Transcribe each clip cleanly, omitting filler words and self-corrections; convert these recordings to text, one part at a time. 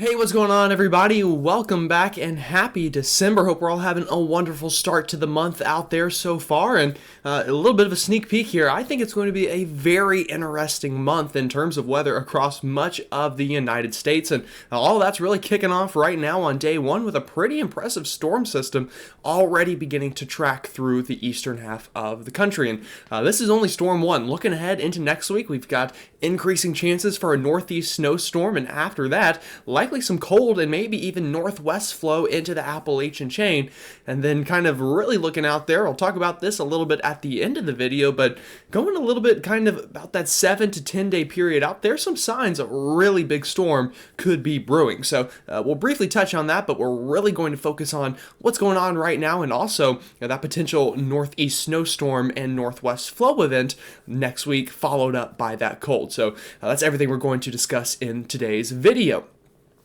Hey, what's going on, everybody? Welcome back and happy December. Hope we're all having a wonderful start to the month out there so far. And a little bit of a sneak peek here. I think it's going to be a very interesting month in terms of weather across much of the United States. And all that's really kicking off right now on day one with a pretty impressive storm system already beginning to track through the eastern half of the country. And this is only storm one. Looking ahead into next week, we've got increasing chances for a northeast snowstorm. And after that, likely some cold and maybe even northwest flow into the Appalachian chain. And then kind of really looking out there, I'll talk about this a little bit at the end of the video, but going a little bit kind of about that 7 to 10 day period out there, some signs a really big storm could be brewing. So we'll briefly touch on that, but we're really going to focus on what's going on right now and also that potential northeast snowstorm and northwest flow event next week, followed up by that cold. So that's everything we're going to discuss in today's video.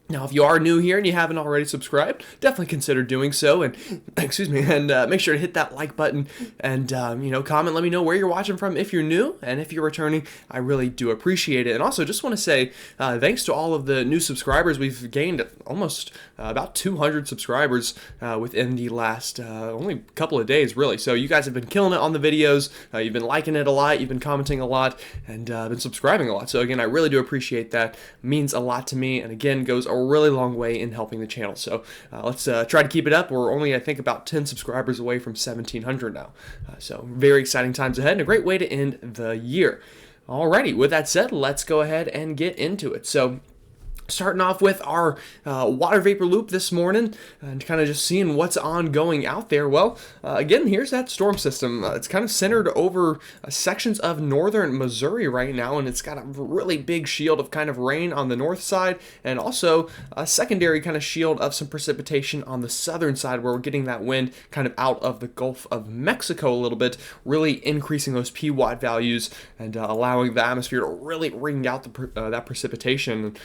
Now, if you are new here and you haven't already subscribed, definitely consider doing so, and make sure to hit that like button and comment. Let me know where you're watching from if you're new, and if you're returning, I really do appreciate it. And also, just want to say thanks to all of the new subscribers. We've gained almost about 200 subscribers within the last only couple of days, really. So you guys have been killing it on the videos. You've been liking it a lot. You've been commenting a lot, and been subscribing a lot. So again, I really do appreciate that. It means a lot to me, and again, goes a really long way in helping the channel. So let's try to keep it up. We're only, I think, about 10 subscribers away from 1,700 now. So very exciting times ahead and a great way to end the year. Alrighty, with that said, let's go ahead and get into it. So starting off with our water vapor loop this morning and kind of just seeing what's ongoing out there. Well, again, here's that storm system. It's kind of centered over sections of northern Missouri right now, and it's got a really big shield of kind of rain on the north side and also a secondary kind of shield of some precipitation on the southern side where we're getting that wind kind of out of the Gulf of Mexico a little bit, really increasing those PWatt values and allowing the atmosphere to really wring out that precipitation.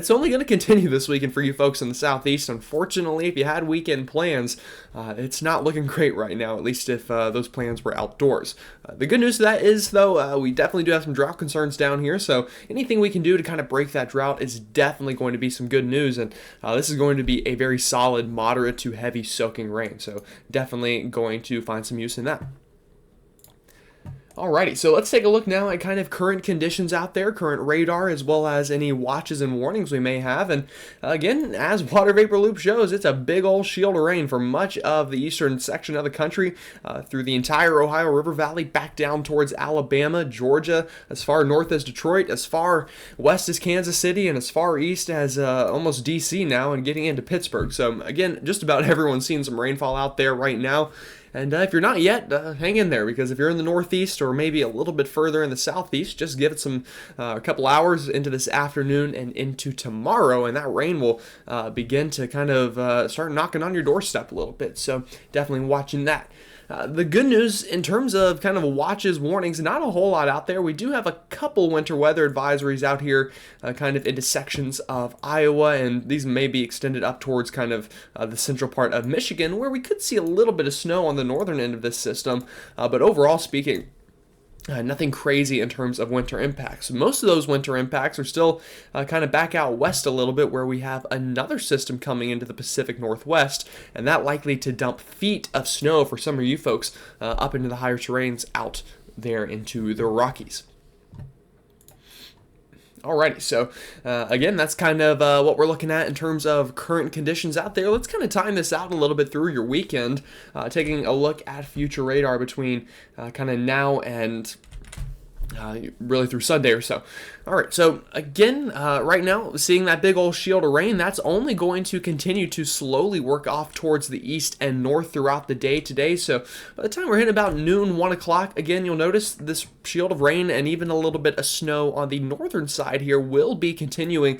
It's only going to continue this weekend for you folks in the southeast. Unfortunately, if you had weekend plans, it's not looking great right now, at least if those plans were outdoors. The good news to that is, though, we definitely do have some drought concerns down here, so anything we can do to kind of break that drought is definitely going to be some good news, and this is going to be a very solid, moderate to heavy soaking rain, so definitely going to find some use in that. Alrighty, so let's take a look now at kind of current conditions out there, current radar, as well as any watches and warnings we may have. And again, as water vapor loop shows, it's a big old shield of rain for much of the eastern section of the country, through the entire Ohio River Valley, back down towards Alabama, Georgia, as far north as Detroit, as far west as Kansas City, and as far east as almost DC now, and getting into Pittsburgh. So again, just about everyone's seeing some rainfall out there right now. And if you're not yet, hang in there, because if you're in the northeast or maybe a little bit further in the southeast, just give it a couple hours into this afternoon and into tomorrow, and that rain will begin to kind of start knocking on your doorstep a little bit. So definitely watching that. The good news in terms of kind of watches, warnings, not a whole lot out there. We do have a couple winter weather advisories out here kind of into sections of Iowa, and these may be extended up towards kind of the central part of Michigan, where we could see a little bit of snow on the northern end of this system, but overall speaking, nothing crazy in terms of winter impacts. Most of those winter impacts are still kind of back out west a little bit, where we have another system coming into the Pacific Northwest, and that likely to dump feet of snow for some of you folks up into the higher terrains out there into the Rockies. Alrighty, so again, that's kind of what we're looking at in terms of current conditions out there. Let's kind of time this out a little bit through your weekend, taking a look at future radar between kind of now and really through Sunday or so. All right, so again, right now, seeing that big old shield of rain, that's only going to continue to slowly work off towards the east and north throughout the day today. So by the time we're hitting about noon, 1 o'clock, again, you'll notice this shield of rain and even a little bit of snow on the northern side here will be continuing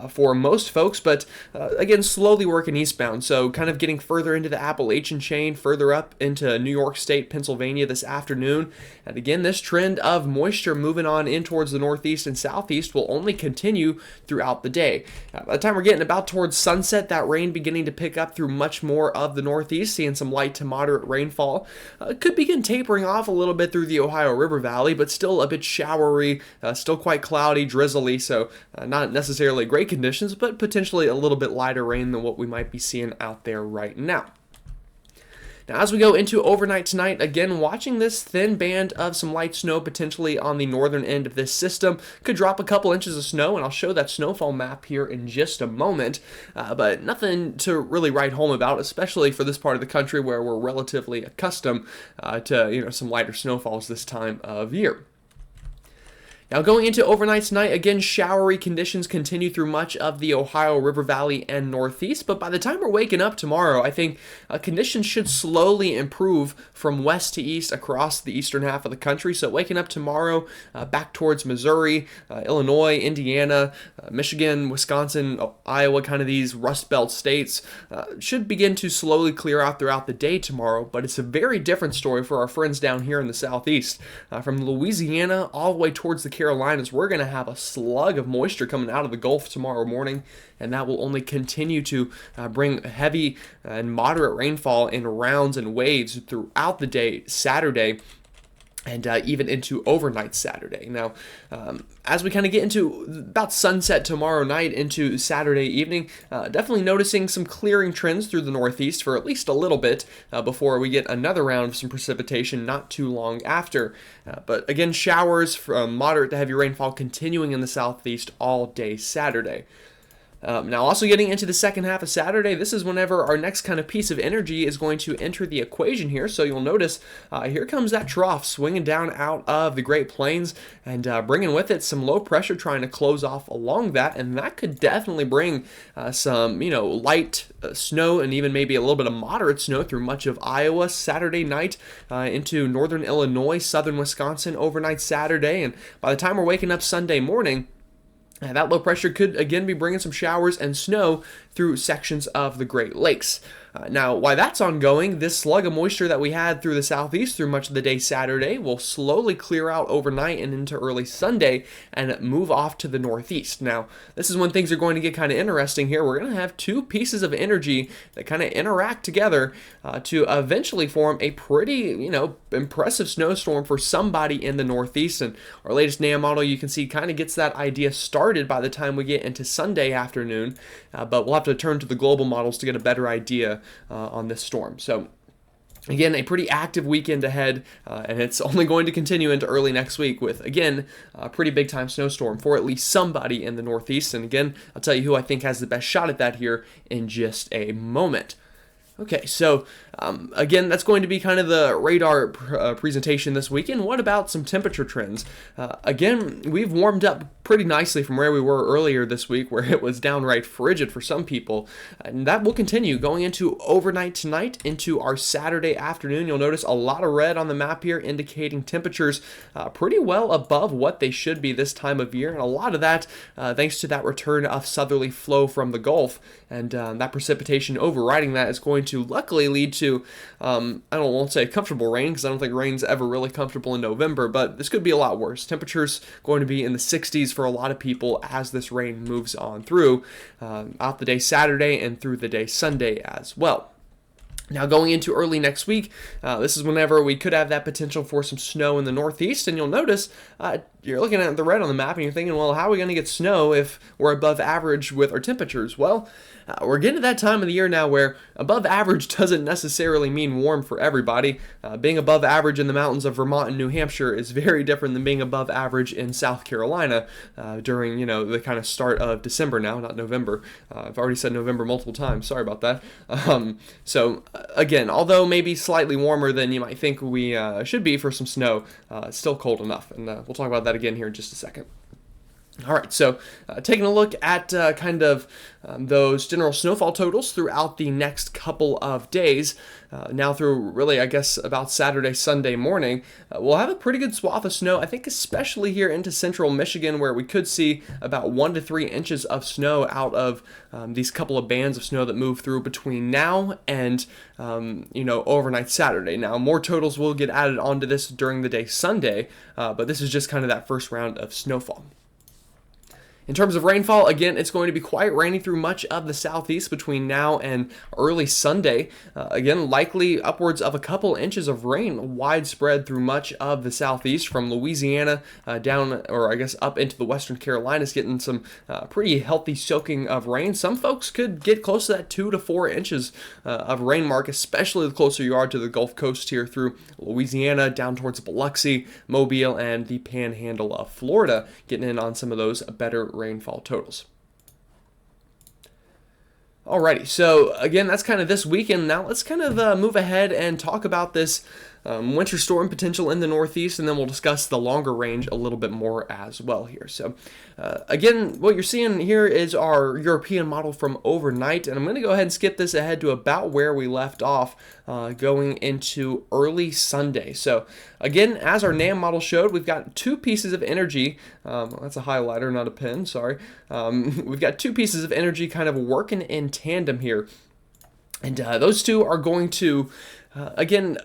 for most folks, but again, slowly working eastbound. So kind of getting further into the Appalachian chain, further up into New York State, Pennsylvania this afternoon. And again, this trend of moisture moving on in towards the northeast and southeast will only continue throughout the day. By the time we're getting about towards sunset, that rain beginning to pick up through much more of the northeast, seeing some light to moderate rainfall. Could begin tapering off a little bit through the Ohio River Valley, but still a bit showery, still quite cloudy, drizzly, so not necessarily great conditions, but potentially a little bit lighter rain than what we might be seeing out there right now. Now, as we go into overnight tonight, again, watching this thin band of some light snow potentially on the northern end of this system. Could drop a couple inches of snow, and I'll show that snowfall map here in just a moment. But nothing to really write home about, especially for this part of the country where we're relatively accustomed to some lighter snowfalls this time of year. Now, going into overnight tonight, again, showery conditions continue through much of the Ohio River Valley and Northeast, but by the time we're waking up tomorrow, I think conditions should slowly improve from west to east across the eastern half of the country. So waking up tomorrow back towards Missouri, Illinois, Indiana, Michigan, Wisconsin, Iowa, kind of these Rust Belt states, should begin to slowly clear out throughout the day tomorrow, but it's a very different story for our friends down here in the southeast. From Louisiana all the way towards the Carolinas, we're going to have a slug of moisture coming out of the Gulf tomorrow morning, and that will only continue to bring heavy and moderate rainfall in rounds and waves throughout the day Saturday and even into overnight Saturday. Now, as we kind of get into about sunset tomorrow night into Saturday evening, definitely noticing some clearing trends through the northeast for at least a little bit before we get another round of some precipitation not too long after. But again, showers from moderate to heavy rainfall continuing in the southeast all day Saturday. Now, also getting into the second half of Saturday, this is whenever our next kind of piece of energy is going to enter the equation here. So you'll notice here comes that trough swinging down out of the Great Plains and bringing with it some low pressure trying to close off along that. And that could definitely bring some, light snow and even maybe a little bit of moderate snow through much of Iowa Saturday night into northern Illinois, southern Wisconsin overnight Saturday. And by the time we're waking up Sunday morning, that low pressure could again be bringing some showers and snow through sections of the Great Lakes. Now, while that's ongoing, this slug of moisture that we had through the southeast through much of the day Saturday will slowly clear out overnight and into early Sunday and move off to the northeast. Now, this is when things are going to get kind of interesting here. We're going to have two pieces of energy that kind of interact together to eventually form a pretty, impressive snowstorm for somebody in the northeast. And our latest NAM model, you can see, kind of gets that idea started by the time we get into Sunday afternoon. But we'll have to turn to the global models to get a better idea on this storm. So again, a pretty active weekend ahead, and it's only going to continue into early next week with, again, a pretty big time snowstorm for at least somebody in the northeast. And again, I'll tell you who I think has the best shot at that here in just a moment. Okay, so again, that's going to be kind of the radar presentation this weekend. What about some temperature trends? Again, we've warmed up pretty nicely from where we were earlier this week, where it was downright frigid for some people. And that will continue going into overnight tonight into our Saturday afternoon. You'll notice a lot of red on the map here indicating temperatures pretty well above what they should be this time of year. And a lot of that thanks to that return of southerly flow from the Gulf. And that precipitation overriding that is going to luckily lead to, won't say comfortable rain, because I don't think rain's ever really comfortable in November, but this could be a lot worse. Temperatures going to be in the 60s for a lot of people as this rain moves on through out the day Saturday and through the day Sunday as well. Now, going into early next week, this is whenever we could have that potential for some snow in the northeast, and you'll notice you're looking at the red on the map and you're thinking, well, how are we going to get snow if we're above average with our temperatures? Well, we're getting to that time of the year now where above average doesn't necessarily mean warm for everybody. Being above average in the mountains of Vermont and New Hampshire is very different than being above average in South Carolina during, the kind of start of December now, not November. I've already said November multiple times. Sorry about that. Again, although maybe slightly warmer than you might think we should be for some snow, it's still cold enough. And we'll talk about that again here in just a second. All right, so taking a look at those general snowfall totals throughout the next couple of days, now through really, I guess, about Saturday, Sunday morning, we'll have a pretty good swath of snow, I think especially here into central Michigan, where we could see about 1 to 3 inches of snow out of these couple of bands of snow that move through between now and, overnight Saturday. Now, more totals will get added onto this during the day Sunday, but this is just kind of that first round of snowfall. In terms of rainfall, again, it's going to be quite rainy through much of the southeast between now and early Sunday. Again, likely upwards of a couple inches of rain widespread through much of the southeast from Louisiana down, or I guess up into the western Carolinas, getting some pretty healthy soaking of rain. Some folks could get close to that 2 to 4 inches of rain mark, especially the closer you are to the Gulf Coast here through Louisiana, down towards Biloxi, Mobile, and the panhandle of Florida, getting in on some of those better rainfall totals. Alrighty, so again, that's kind of this weekend. Now let's kind of move ahead and talk about this winter storm potential in the northeast, and then we'll discuss the longer range a little bit more as well here. So again, what you're seeing here is our European model from overnight, and I'm going to go ahead and skip this ahead to about where we left off going into early Sunday. So again, as our NAM model showed, we've got two pieces of energy. That's a highlighter, not a pen, sorry. We've got two pieces of energy kind of working in tandem here, and those two are going to, again,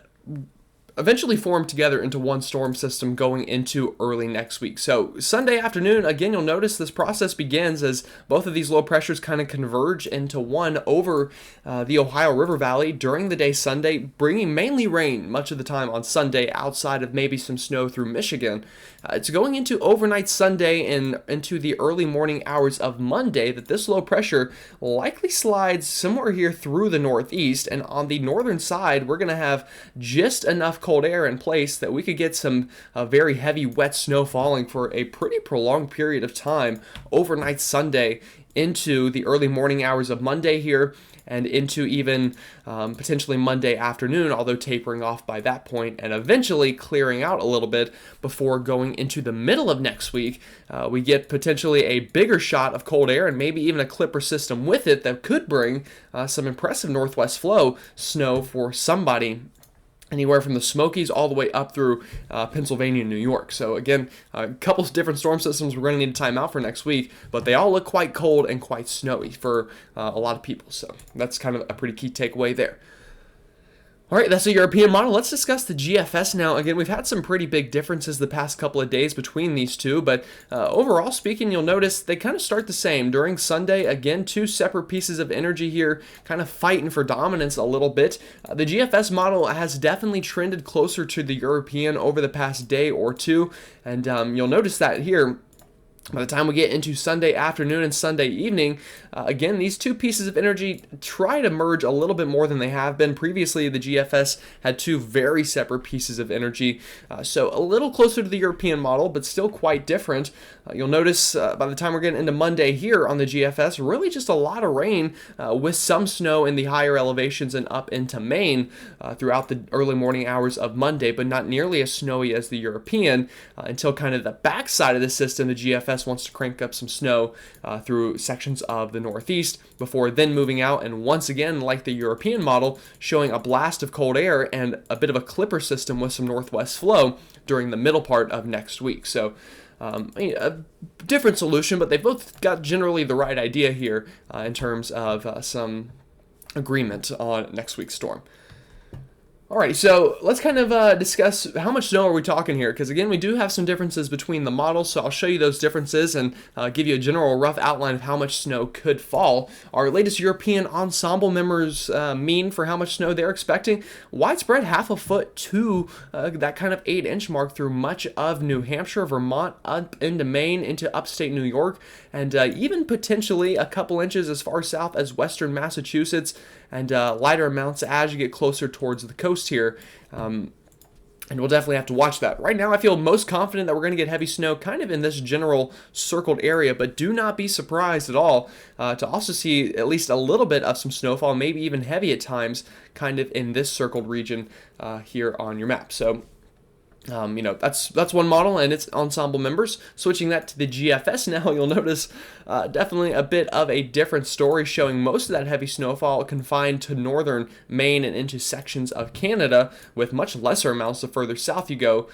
eventually form together into one storm system going into early next week. So Sunday afternoon, again, you'll notice this process begins as both of these low pressures kind of converge into one over the Ohio River Valley during the day Sunday, bringing mainly rain much of the time on Sunday outside of maybe some snow through Michigan. It's going into overnight Sunday and into the early morning hours of Monday that this low pressure likely slides somewhere here through the northeast, and on the northern side, we're going to have just enough cold air in place that we could get some very heavy wet snow falling for a pretty prolonged period of time overnight Sunday into the early morning hours of Monday here, and into even potentially Monday afternoon, although tapering off by that point and eventually clearing out a little bit before going into the middle of next week. We get potentially a bigger shot of cold air and maybe even a clipper system with it that could bring some impressive northwest flow snow for somebody anywhere from the Smokies all the way up through Pennsylvania and New York. So again, a couple of different storm systems we're going to need a timeout for next week, but they all look quite cold and quite snowy for a lot of people. So that's kind of a pretty key takeaway there. All right, that's the European model. Let's discuss the GFS now. Again, we've had some pretty big differences the past couple of days between these two, but overall speaking, you'll notice they kind of start the same. During Sunday, again, two separate pieces of energy here kind of fighting for dominance a little bit. The GFS model has definitely trended closer to the European over the past day or two, and you'll notice that here. By the time we get into Sunday afternoon and Sunday evening, again, these two pieces of energy try to merge a little bit more than they have been. Previously, the GFS had two very separate pieces of energy, so a little closer to the European model, but still quite different. You'll notice by the time we're getting into Monday here on the GFS, really just a lot of rain with some snow in the higher elevations and up into Maine throughout the early morning hours of Monday, but not nearly as snowy as the European until kind of the backside of the system. The GFS wants to crank up some snow through sections of the northeast before then moving out, and once again, like the European model, showing a blast of cold air and a bit of a clipper system with some northwest flow during the middle part of next week. So a different solution, but they both got generally the right idea here in terms of some agreement on next week's storm. Alrighty, so let's kind of discuss how much snow are we talking here, because again, we do have some differences between the models, so I'll show you those differences and give you a general rough outline of how much snow could fall. Our latest European ensemble members mean for how much snow they're expecting, widespread half a foot to that kind of 8-inch mark through much of New Hampshire, Vermont, up into Maine, into upstate New York, and even potentially a couple inches as far south as western Massachusetts, and lighter amounts as you get closer towards the coast here. And we'll definitely have to watch that. Right now, I feel most confident that we're going to get heavy snow kind of in this general circled area, but do not be surprised at all to also see at least a little bit of some snowfall, maybe even heavy at times, kind of in this circled region here on your map. So that's one model and its ensemble members. Switching that to the GFS now, you'll notice definitely a bit of a different story, showing most of that heavy snowfall confined to northern Maine and into sections of Canada, with much lesser amounts the further south you go.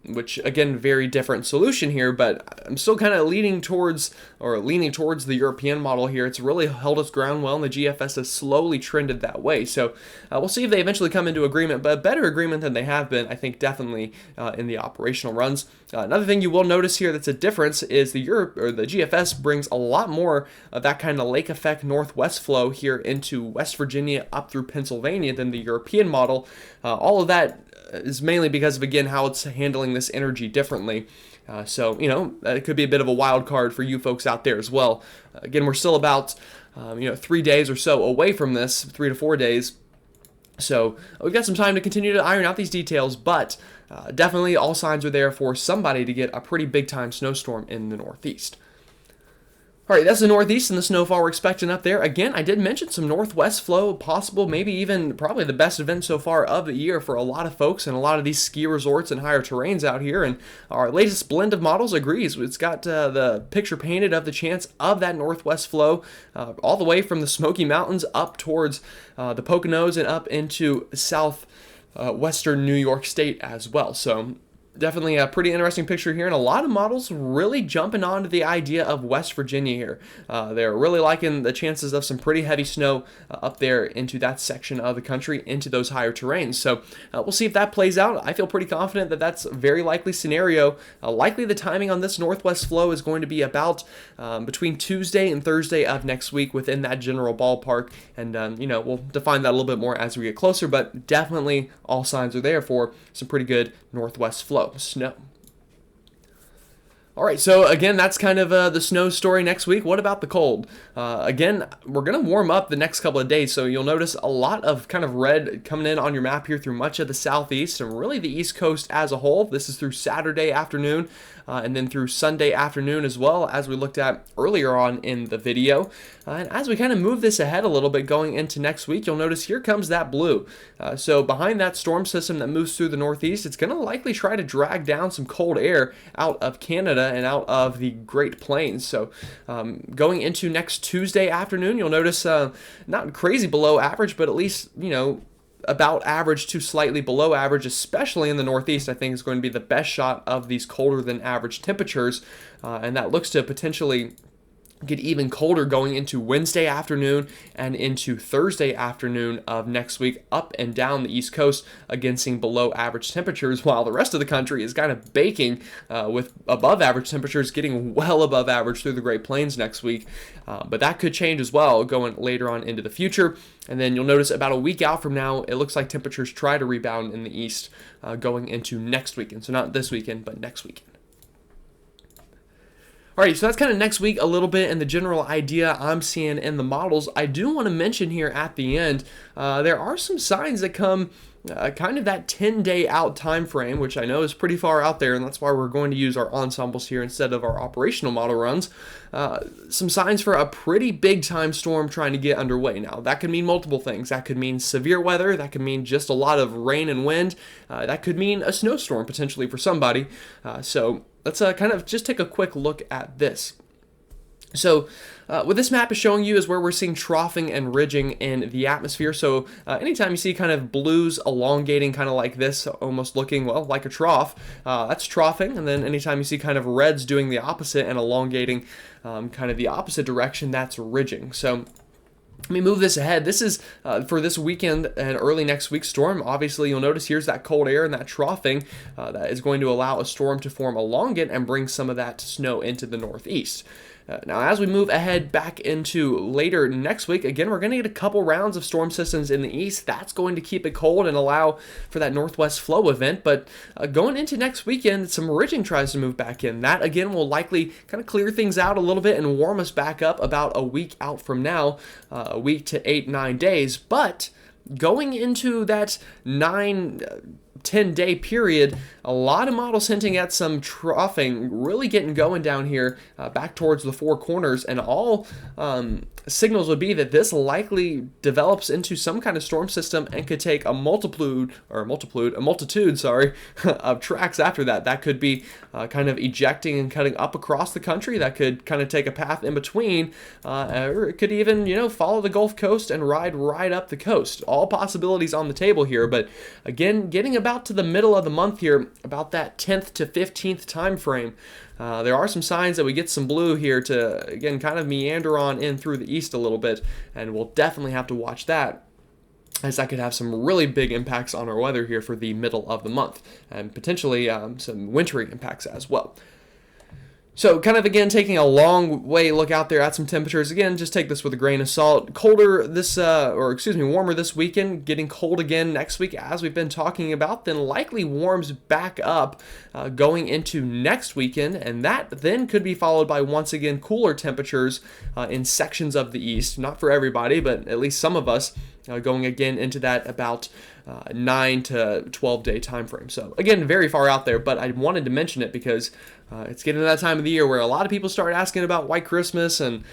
which again, very different solution here, but I'm still kind of leaning towards the European model here. It's really held its ground well, and the GFS has slowly trended that way. So we'll see if they eventually come into agreement, but a better agreement than they have been, I think, definitely in the operational runs. Another thing you will notice here that's a difference is the GFS brings a lot more of that kind of lake effect northwest flow here into West Virginia up through Pennsylvania than the European model. All of that is mainly because of, again, how it's handling this energy differently. So, it could be a bit of a wild card for you folks out there as well. Again, we're still about, 3 days or so away from this, 3 to 4 days. So we've got some time to continue to iron out these details, but definitely all signs are there for somebody to get a pretty big time snowstorm in the Northeast. All right, that's the Northeast and the snowfall we're expecting up there. Again, I did mention some northwest flow, possible, maybe even probably the best event so far of the year for a lot of folks and a lot of these ski resorts and higher terrains out here. And our latest blend of models agrees. It's got the picture painted of the chance of that northwest flow all the way from the Smoky Mountains up towards the Poconos and up into southwestern New York State as well. So definitely a pretty interesting picture here, and a lot of models really jumping onto the idea of West Virginia here. They're really liking the chances of some pretty heavy snow up there into that section of the country, into those higher terrains. So we'll see if that plays out. I feel pretty confident that that's a very likely scenario. Likely the timing on this northwest flow is going to be about between Tuesday and Thursday of next week, within that general ballpark. And, we'll define that a little bit more as we get closer, but definitely all signs are there for some pretty good northwest flow. Snow. All right, so again, that's kind of the snow story next week. What about the cold? Again, we're going to warm up the next couple of days, so you'll notice a lot of kind of red coming in on your map here through much of the southeast and really the East Coast as a whole. This is through Saturday afternoon and then through Sunday afternoon as well, as we looked at earlier on in the video. And as we kind of move this ahead a little bit going into next week, you'll notice here comes that blue. So behind that storm system that moves through the northeast, it's going to likely try to drag down some cold air out of Canada and out of the Great Plains. So going into next Tuesday afternoon, you'll notice not crazy below average, but at least, about average to slightly below average, especially in the Northeast. I think is going to be the best shot of these colder than average temperatures, and that looks to potentially get even colder going into Wednesday afternoon and into Thursday afternoon of next week, up and down the East Coast, again seeing below average temperatures, while the rest of the country is kind of baking with above average temperatures, getting well above average through the Great Plains next week. But that could change as well going later on into the future. And then you'll notice about a week out from now, it looks like temperatures try to rebound in the east going into next weekend. So not this weekend, but next weekend. All right, so that's kind of next week a little bit and the general idea I'm seeing in the models. I do want to mention here at the end, there are some signs that come kind of that 10-day out time frame, which I know is pretty far out there, and that's why we're going to use our ensembles here instead of our operational model runs. Some signs for a pretty big time storm trying to get underway. Now, that could mean multiple things. That could mean severe weather. That could mean just a lot of rain and wind. That could mean a snowstorm potentially for somebody. So let's kind of just take a quick look at this. So what this map is showing you is where we're seeing troughing and ridging in the atmosphere. So anytime you see kind of blues elongating kind of like this, almost looking, well, like a trough, that's troughing. And then anytime you see kind of reds doing the opposite and elongating kind of the opposite direction, that's ridging. So let me move this ahead. This is for this weekend and early next week's storm. Obviously, you'll notice here's that cold air and that troughing that is going to allow a storm to form along it and bring some of that snow into the northeast. Now, as we move ahead back into later next week, again, we're going to get a couple rounds of storm systems in the east. That's going to keep it cold and allow for that northwest flow event. But going into next weekend, some ridging tries to move back in. That, again, will likely kind of clear things out a little bit and warm us back up about a week out from now, a week to 8-9 days. But going into that 10-day period, a lot of models hinting at some troughing really getting going down here back towards the Four Corners, and all signals would be that this likely develops into some kind of storm system and could take a multitude of tracks after that. That could be kind of ejecting and cutting up across the country. That could kind of take a path in between, or it could even follow the Gulf Coast and ride right up the coast. All possibilities on the table here, but again, getting about out to the middle of the month here, about that 10th to 15th time frame, there are some signs that we get some blue here to, again, kind of meander on in through the east a little bit, and we'll definitely have to watch that, as that could have some really big impacts on our weather here for the middle of the month, and potentially some wintry impacts as well. So kind of, again, taking a long way look out there at some temperatures. Again, just take this with a grain of salt. Warmer this weekend, getting cold again next week, as we've been talking about, then likely warms back up going into next weekend, and that then could be followed by, once again, cooler temperatures in sections of the east. Not for everybody, but at least some of us, going again into that about 9 to 12 day time frame. So again, very far out there, but I wanted to mention it because it's getting to that time of the year where a lot of people start asking about White Christmas and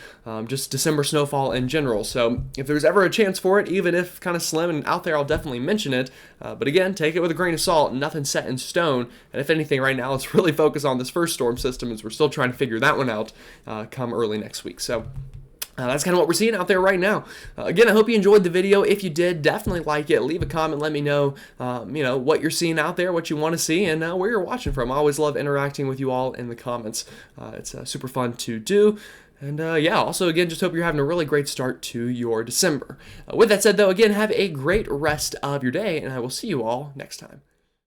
just December snowfall in general. So if there's ever a chance for it, even if kind of slim and out there, I'll definitely mention it. But again, take it with a grain of salt. Nothing set in stone. And if anything, right now, let's really focus on this first storm system, as we're still trying to figure that one out come early next week. So that's kind of what we're seeing out there right now. Again, I hope you enjoyed the video. If you did, definitely like it. Leave a comment. Let me know, what you're seeing out there, what you want to see, and where you're watching from. I always love interacting with you all in the comments. It's super fun to do. And also, again, just hope you're having a really great start to your December. With that said, though, again, have a great rest of your day, and I will see you all next time.